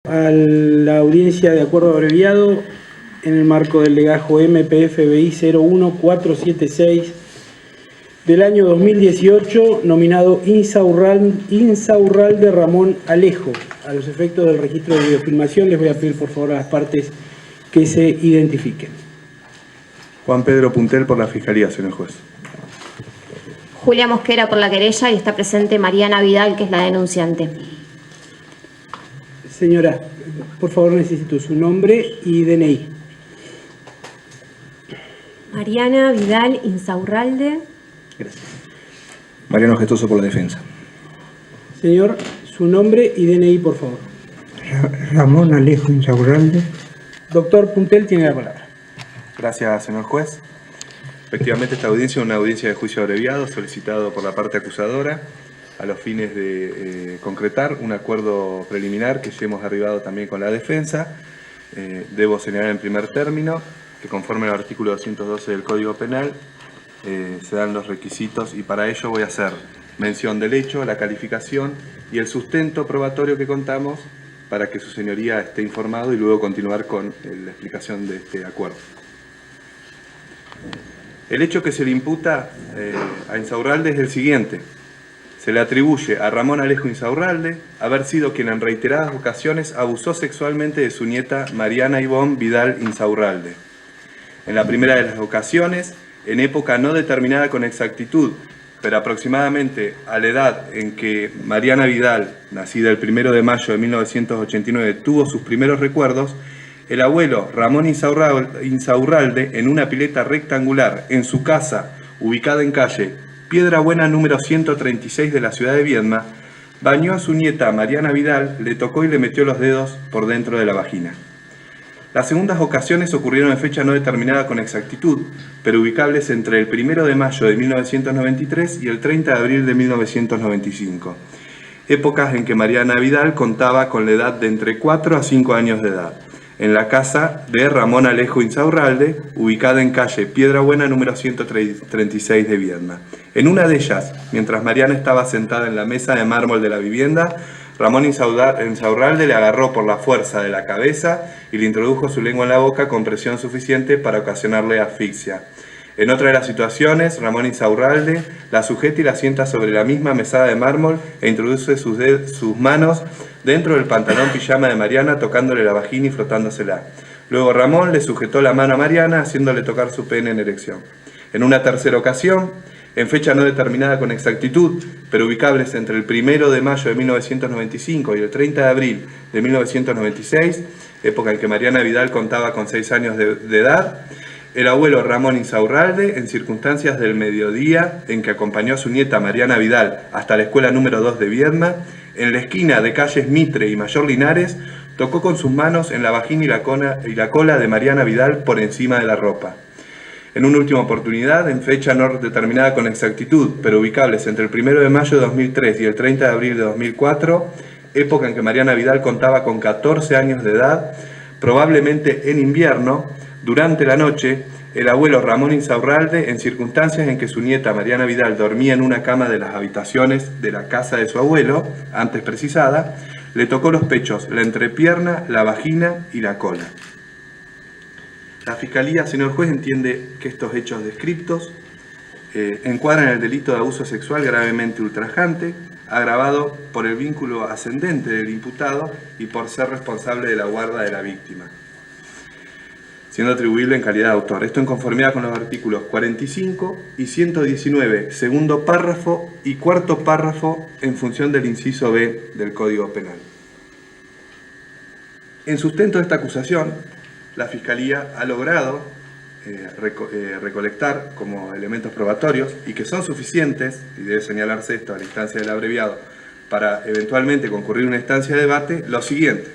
A la audiencia de acuerdo abreviado en el marco del legajo MPFBI 01476 del año 2018, nominado Insaurralde Ramón Alejo. A los efectos del registro de videofilmación les voy a pedir por favor a las partes que se identifiquen. Juan Pedro Puntel por la Fiscalía, señor juez. Julia Mosquera por la querella y está presente Mariana Vidal, que es la denunciante. Señora, por favor necesito su nombre y DNI. Mariana Vidal Insaurralde. Gracias. Mariano Gestoso por la defensa. Señor, su nombre y DNI, por favor. Ramón Alejo Insaurralde. Doctor Puntel tiene la palabra. Gracias, señor juez. Efectivamente, esta audiencia es una audiencia de juicio abreviado solicitado por la parte acusadora a los fines de concretar un acuerdo preliminar que ya hemos arribado también con la defensa. Debo señalar en primer término que conforme al artículo 212 del Código Penal se dan los requisitos y para ello voy a hacer mención del hecho, la calificación y el sustento probatorio que contamos para que su señoría esté informado y luego continuar con la explicación de este acuerdo. El hecho que se le imputa a Insaurralde es el siguiente. Se le atribuye a Ramón Alejo Insaurralde haber sido quien en reiteradas ocasiones abusó sexualmente de su nieta Mariana Ivonne Vidal Insaurralde. En la primera de las ocasiones, en época no determinada con exactitud, pero aproximadamente a la edad en que Mariana Vidal, nacida el 1 de mayo de 1989, tuvo sus primeros recuerdos, el abuelo Ramón Insaurralde, en una pileta rectangular en su casa, ubicada en calle Piedra Buena número 136 de la ciudad de Viedma, bañó a su nieta Mariana Vidal, le tocó y le metió los dedos por dentro de la vagina. Las segundas ocasiones ocurrieron en fecha no determinada con exactitud, pero ubicables entre el 1 de mayo de 1993 y el 30 de abril de 1995, épocas en que Mariana Vidal contaba con la edad de entre 4 a 5 años de edad, en la casa de Ramón Alejo Insaurralde, ubicada en calle Piedra Buena número 136 de Viedma. En una de ellas, mientras Mariana estaba sentada en la mesa de mármol de la vivienda, Ramón Insaurralde le agarró por la fuerza de la cabeza y le introdujo su lengua en la boca con presión suficiente para ocasionarle asfixia. En otra de las situaciones, Ramón Insaurralde la sujeta y la sienta sobre la misma mesada de mármol e introduce sus manos dentro del pantalón pijama de Mariana, tocándole la vagina y frotándosela. Luego Ramón le sujetó la mano a Mariana, haciéndole tocar su pene en erección. En una tercera ocasión, en fecha no determinada con exactitud, pero ubicables entre el 1 de mayo de 1995 y el 30 de abril de 1996, época en que Mariana Vidal contaba con 6 años de edad, el abuelo Ramón Insaurralde, en circunstancias del mediodía en que acompañó a su nieta Mariana Vidal hasta la escuela número 2 de Viedma, en la esquina de calles Mitre y Mayor Linares, tocó con sus manos en la vagina y la cola de Mariana Vidal por encima de la ropa. En una última oportunidad, en fecha no determinada con exactitud, pero ubicables entre el 1 de mayo de 2003 y el 30 de abril de 2004, época en que Mariana Vidal contaba con 14 años de edad, probablemente en invierno, durante la noche, el abuelo Ramón Insaurralde, en circunstancias en que su nieta Mariana Vidal dormía en una cama de las habitaciones de la casa de su abuelo, antes precisada, le tocó los pechos, la entrepierna, la vagina y la cola. La Fiscalía, señor juez, entiende que estos hechos descriptos encuadran el delito de abuso sexual gravemente ultrajante, agravado por el vínculo ascendente del imputado y por ser responsable de la guarda de la víctima, siendo atribuible en calidad de autor. Esto en conformidad con los artículos 45 y 119, segundo párrafo y cuarto párrafo en función del inciso B del Código Penal. En sustento de esta acusación, la Fiscalía ha logrado recolectar como elementos probatorios y que son suficientes, y debe señalarse esto a la instancia del abreviado, para eventualmente concurrir una instancia de debate, los siguientes.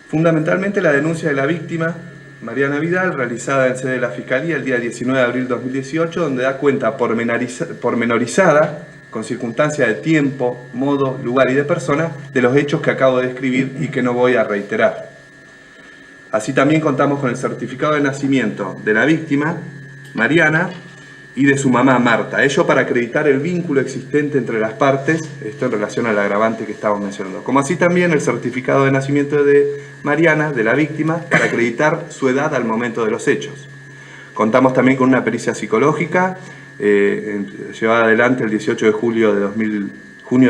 Fundamentalmente la denuncia de la víctima, Mariana Vidal, realizada en sede de la Fiscalía el día 19 de abril de 2018, donde da cuenta pormenorizada, con circunstancia de tiempo, modo, lugar y de persona, de los hechos que acabo de describir y que no voy a reiterar. Así también contamos con el certificado de nacimiento de la víctima, Mariana, y de su mamá Marta. Ello para acreditar el vínculo existente entre las partes, esto en relación al agravante que estábamos mencionando. Como así también el certificado de nacimiento de Mariana, de la víctima, para acreditar su edad al momento de los hechos. Contamos también con una pericia psicológica llevada adelante el 18 de junio de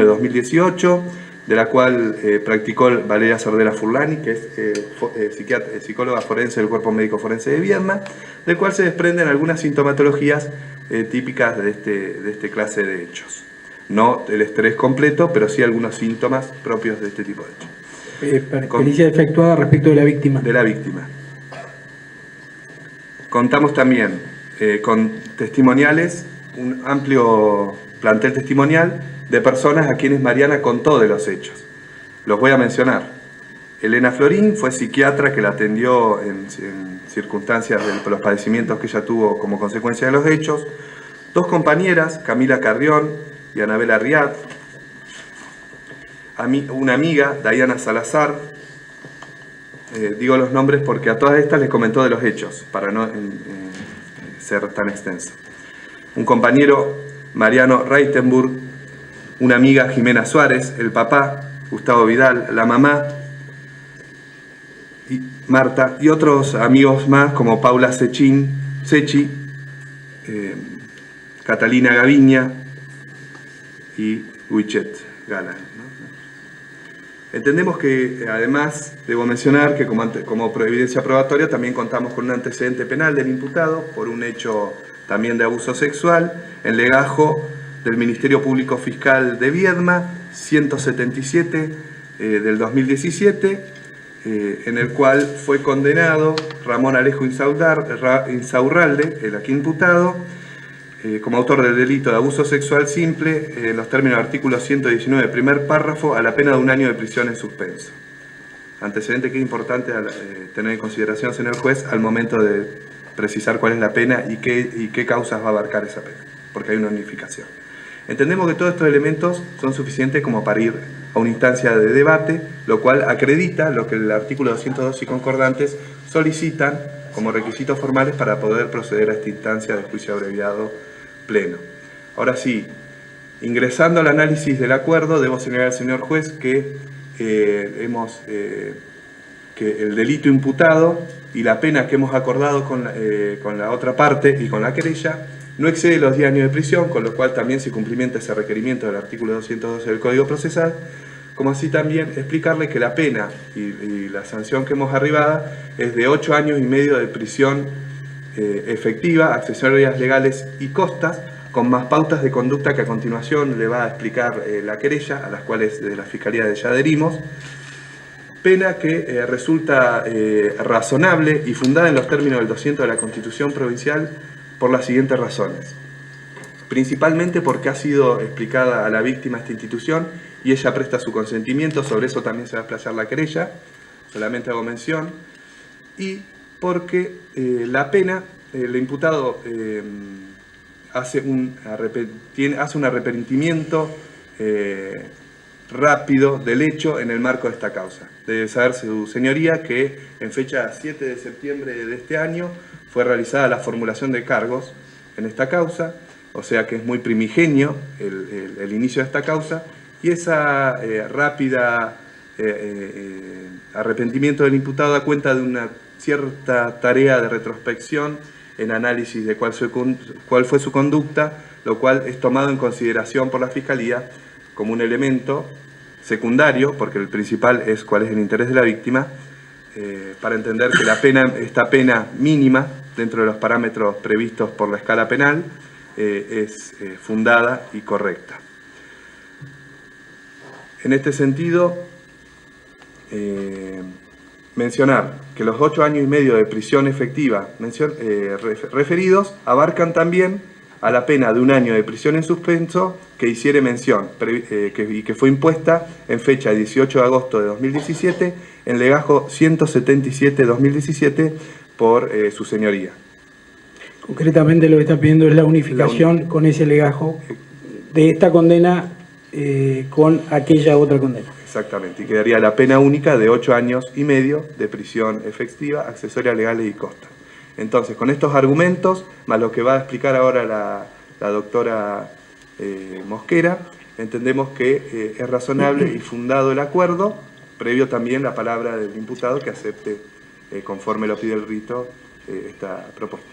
2018, de la cual practicó Valeria Sardela Furlani, que es psicóloga forense del Cuerpo Médico Forense de Viedma, del cual se desprenden algunas sintomatologías típicas de este clase de hechos. No el estrés completo, pero sí algunos síntomas propios de este tipo de hechos. Pericia efectuada respecto de la víctima. De la víctima. Contamos también con testimoniales, un amplio plantel testimonial de personas a quienes Mariana contó de los hechos. Los voy a mencionar. Elena Florín fue psiquiatra que la atendió en circunstancias de los padecimientos que ella tuvo como consecuencia de los hechos. Dos compañeras, Camila Carrión y Anabela Riad. Una amiga, Diana Salazar. Digo los nombres porque a todas estas les comentó de los hechos, para no ser tan extenso. Un compañero, Mariano Reitenburg. Una amiga, Jimena Suárez. El papá, Gustavo Vidal. La mamá, Marta. Y otros amigos más como Paula Sechi, Catalina Gaviña y Wichet Gala, ¿no? Entendemos que, además, debo mencionar que como evidencia probatoria también contamos con un antecedente penal del imputado por un hecho también de abuso sexual en legajo del Ministerio Público Fiscal de Viedma, 177 del 2017, en el cual fue condenado Ramón Alejo Insaurralde, el aquí imputado, como autor del delito de abuso sexual simple, en los términos del artículo 119, primer párrafo, a la pena de 1 año de prisión en suspenso. Antecedente que es importante tener en consideración, señor juez, al momento de precisar cuál es la pena y qué causas va a abarcar esa pena, porque hay una unificación. Entendemos que todos estos elementos son suficientes como para ir a una instancia de debate, lo cual acredita lo que el artículo 202 y concordantes solicitan como requisitos formales para poder proceder a esta instancia de juicio abreviado pleno. Ahora sí, ingresando al análisis del acuerdo, debo señalar al señor juez que que el delito imputado y la pena que hemos acordado con la otra parte y con la querella no excede los 10 años de prisión, con lo cual también se cumplimenta ese requerimiento del artículo 212 del Código Procesal, como así también explicarle que la pena y la sanción que hemos arribado es de 8 años y medio de prisión efectiva, accesorias legales y costas, con más pautas de conducta que a continuación le va a explicar la querella, a las cuales de la Fiscalía ya adherimos. Pena que resulta razonable y fundada en los términos del 200 de la Constitución Provincial por las siguientes razones. Principalmente porque ha sido explicada a la víctima esta institución y ella presta su consentimiento, sobre eso también se va a explayar la querella, solamente hago mención, y porque la pena, el imputado hace un arrepentimiento rápido del hecho en el marco de esta causa. Debe saber su señoría que en fecha 7 de septiembre de este año fue realizada la formulación de cargos en esta causa, o sea que es muy primigenio el inicio de esta causa, y esa rápida arrepentimiento del imputado da cuenta de una cierta tarea de retrospección en análisis de cuál fue su conducta, lo cual es tomado en consideración por la Fiscalía como un elemento secundario, porque el principal es cuál es el interés de la víctima, para entender que esta pena mínima, dentro de los parámetros previstos por la escala penal, es fundada y correcta. En este sentido, mencionar que los 8 años y medio de prisión efectiva referidos abarcan también a la pena de 1 año de prisión en suspenso que hiciere mención y que fue impuesta en fecha 18 de agosto de 2017 en legajo 177-2017 por su señoría. Concretamente lo que está pidiendo es la unificación con ese legajo de esta condena con aquella otra condena. Exactamente, y quedaría la pena única de 8 años y medio de prisión efectiva, accesorias legales y costas. Entonces, con estos argumentos, más lo que va a explicar ahora la doctora Mosquera, entendemos que es razonable y fundado el acuerdo, previo también la palabra del imputado que acepte, conforme lo pide el rito, esta propuesta.